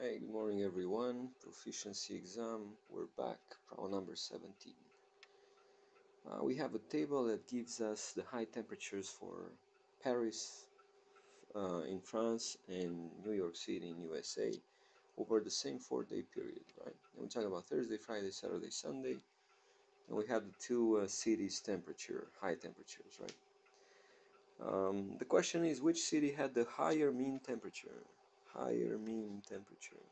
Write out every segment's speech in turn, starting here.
Hey, good morning everyone. Proficiency exam. We're back. Problem number 17. We have a table that gives us the high temperatures for Paris in France and New York City in USA over the same 4-day period, right? And we talk about Thursday, Friday, Saturday, Sunday, and we have the two cities' temperature, high temperatures, right? The question is, which city had the higher mean temperature? Higher mean temperature.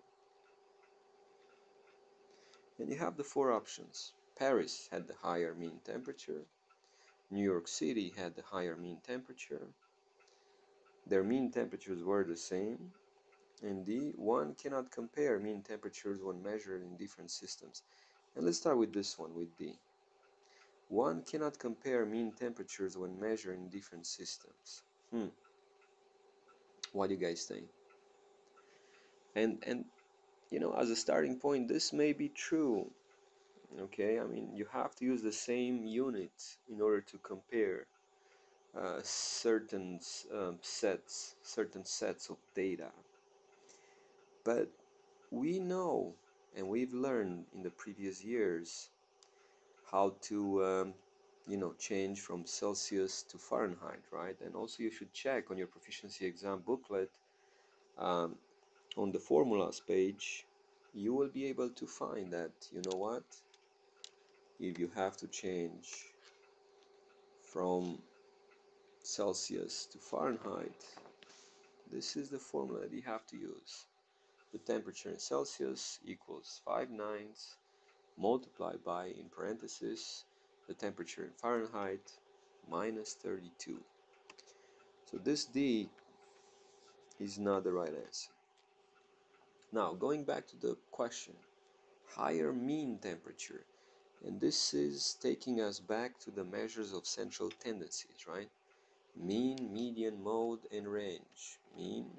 And you have the four options. Paris had the higher mean temperature. New York City had the higher mean temperature. Their mean temperatures were the same. And D, one cannot compare mean temperatures when measured in different systems. And let's start with this one, with D. One cannot compare mean temperatures when measured in different systems. What do you guys think? And you know, as a starting point, this may be true. Okay, I mean, you have to use the same unit in order to compare certain sets of data. But we know and we've learned in the previous years how to change from Celsius to Fahrenheit, right? And also you should check on your proficiency exam booklet, um, on the formulas page. You will be able to find that, you know what, if you have to change from Celsius to Fahrenheit, this is the formula that you have to use. The temperature in Celsius equals 5/9 multiplied by, in parentheses, the temperature in Fahrenheit minus 32. So this D is not the right answer. Now, going back to the question, higher mean temperature. And this is taking us back to the measures of central tendencies, right? Mean, median, mode, and range. Mean,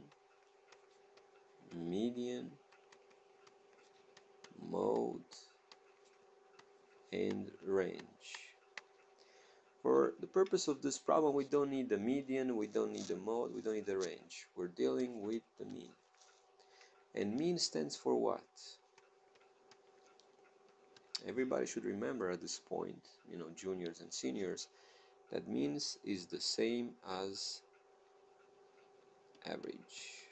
median, mode, and range. For the purpose of this problem, we don't need the median, we don't need the mode, we don't need the range. We're dealing with the mean. And mean stands for what? Everybody should remember at this point, you know, juniors and seniors, that means is the same as average.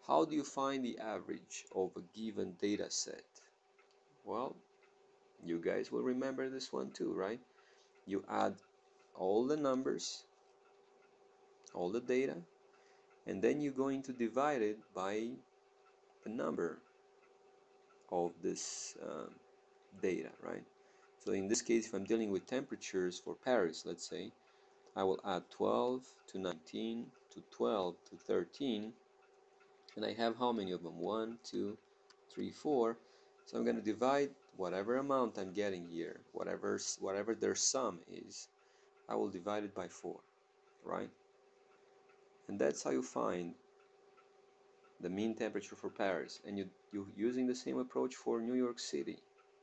How do you find the average of a given data set? Well, you guys will remember this one too, right? You add all the numbers, all the data, and then you're going to divide it by the number of this data, right? So in this case, if I'm dealing with temperatures for Paris, let's say, I will add 12 to 19 to 12 to 13, and I have how many of them? 1, 2, 3, 4. So I'm going to divide whatever amount I'm getting here, whatever their sum is, I will divide it by 4, right? And that's how you find the mean temperature for Paris. And you're using the same approach for New York City,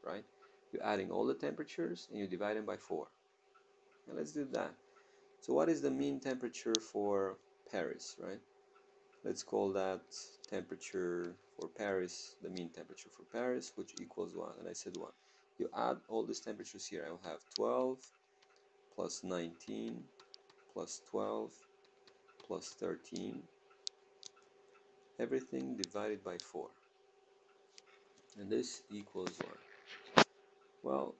right? You're adding all the temperatures and you divide them by 4. Now let's do that. So what is the mean temperature for Paris, right? Let's call that temperature for Paris, the mean temperature for Paris, which equals 1. And I said 1. You add all these temperatures here. I will have 12 plus 19 plus 12 plus 13. Everything divided by 4. And this equals 1. Well,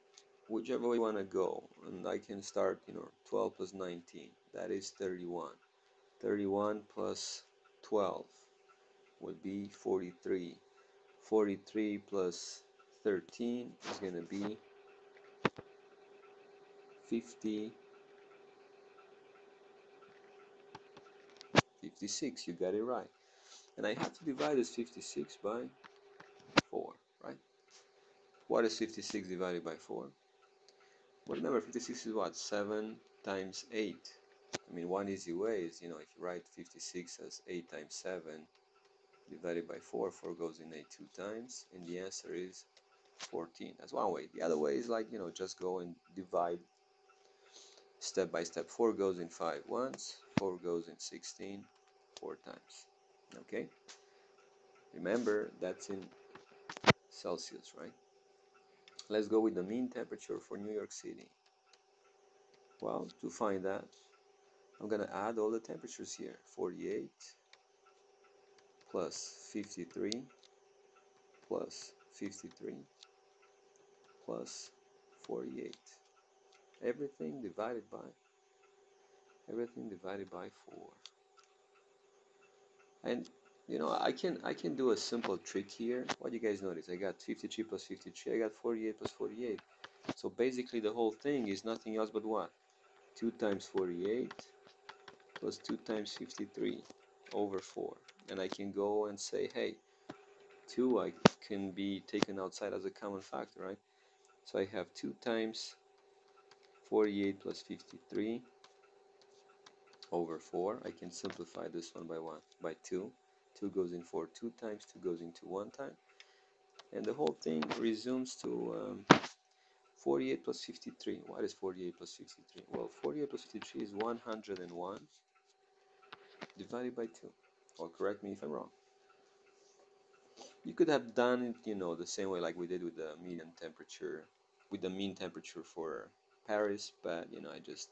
whichever way you want to go. And I can start, 12 plus 19. That is 31. 31 plus 12 would be 43. 43 plus 13 is going to be 50, 56. You got it right. And I have to divide this 56 by 4, right? What is 56 divided by 4? Well, remember, 56 is what? 7 times 8. I mean, one easy way is, if you write 56 as 8 times 7 divided by 4, 4 goes in 8 2 times, and the answer is 14. That's one way. The other way is like, just go and divide step by step. 4 goes in 5 once, 4 goes in 16 4 times. Okay, remember that's in Celsius, right? Let's go with the mean temperature for New York City. Well, to find that, I'm gonna add all the temperatures here. 48 plus 53 plus 53 plus 48. Everything divided by 4. And I can do a simple trick here. What do you guys notice? I got 53 plus 53. I got 48 plus 48. So basically the whole thing is nothing else but what? 2 times 48 plus 2 times 53 over 4. And I can go and say, hey, 2 I can be taken outside as a common factor, right? So I have 2 times 48 plus 53 over 4. I can simplify this one by 1, by 2. 2 goes in 4 2 times, 2 goes into 1 time. And the whole thing resumes to 48 plus 53. What is 48 plus 53? Well, 48 plus 53 is 101 divided by 2. Or correct me if I'm wrong. You could have done it, the same way like we did with the median temperature, with the mean temperature for Paris, but, I just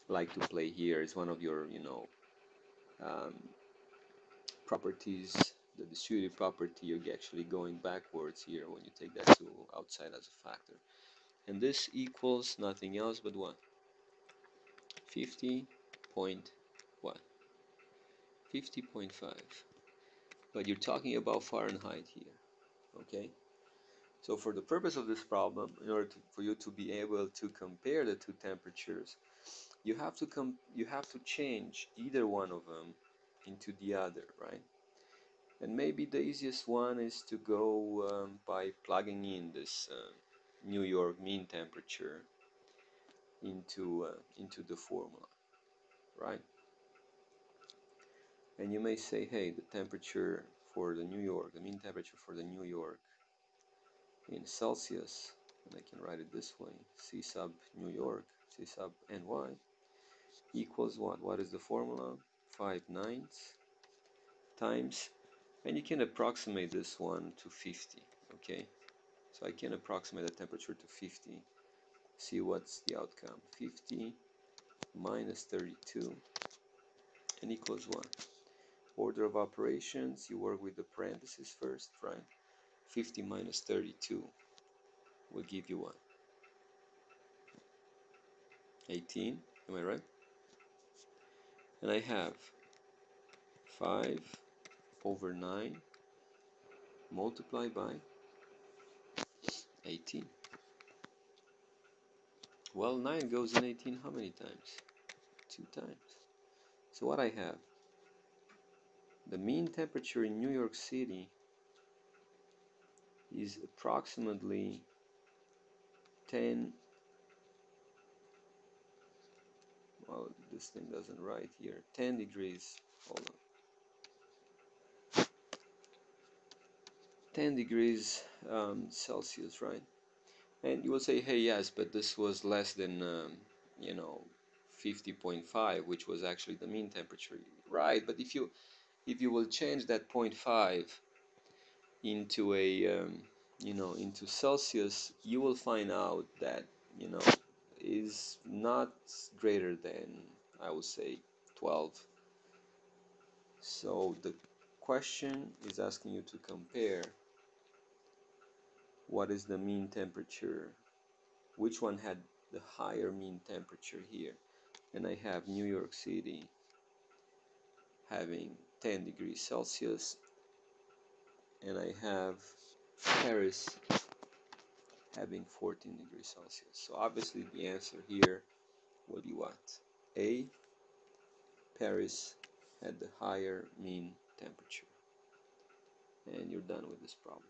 like to play here. It's one of your, um, properties, the distributive property. You're actually going backwards here when you take that to outside as a factor. And this equals nothing else but what? 50 point what? 50.5. But you're talking about Fahrenheit here, okay? So for the purpose of this problem, in order for you to be able to compare the two temperatures, you have to change either one of them into the other, right? And maybe the easiest one is to go by plugging in this New York mean temperature into the formula, right? And you may say, hey, the temperature for the New York, the mean temperature for the New York in Celsius, and I can write it this way, C sub New York, C sub NY, equals what? What is the formula? 5/9 times, and you can approximate this one to 50, okay? So I can approximate the temperature to 50, see what's the outcome. 50 minus 32, and equals what? Order of operations, you work with the parentheses first, right? 50 minus 32 will give you what? 18, am I right? And I have 5 over 9 multiplied by 18. Well, 9 goes in 18 how many times? 2 times. So what I have, the mean temperature in New York City is approximately 10, well, this thing doesn't write here, 10 degrees, hold on, 10 degrees Celsius, right? And you will say, hey, yes, but this was less than, 50.5, which was actually the mean temperature, right? But if you will change that 0.5 into into Celsius, you will find out that, you know, is not greater than, I would say, 12. So the question is asking you to compare what is the mean temperature, which one had the higher mean temperature here. And I have New York City having 10 degrees Celsius, and I have Paris having 14 degrees Celsius. So obviously the answer here will be what? A, Paris had the higher mean temperature. And you're done with this problem.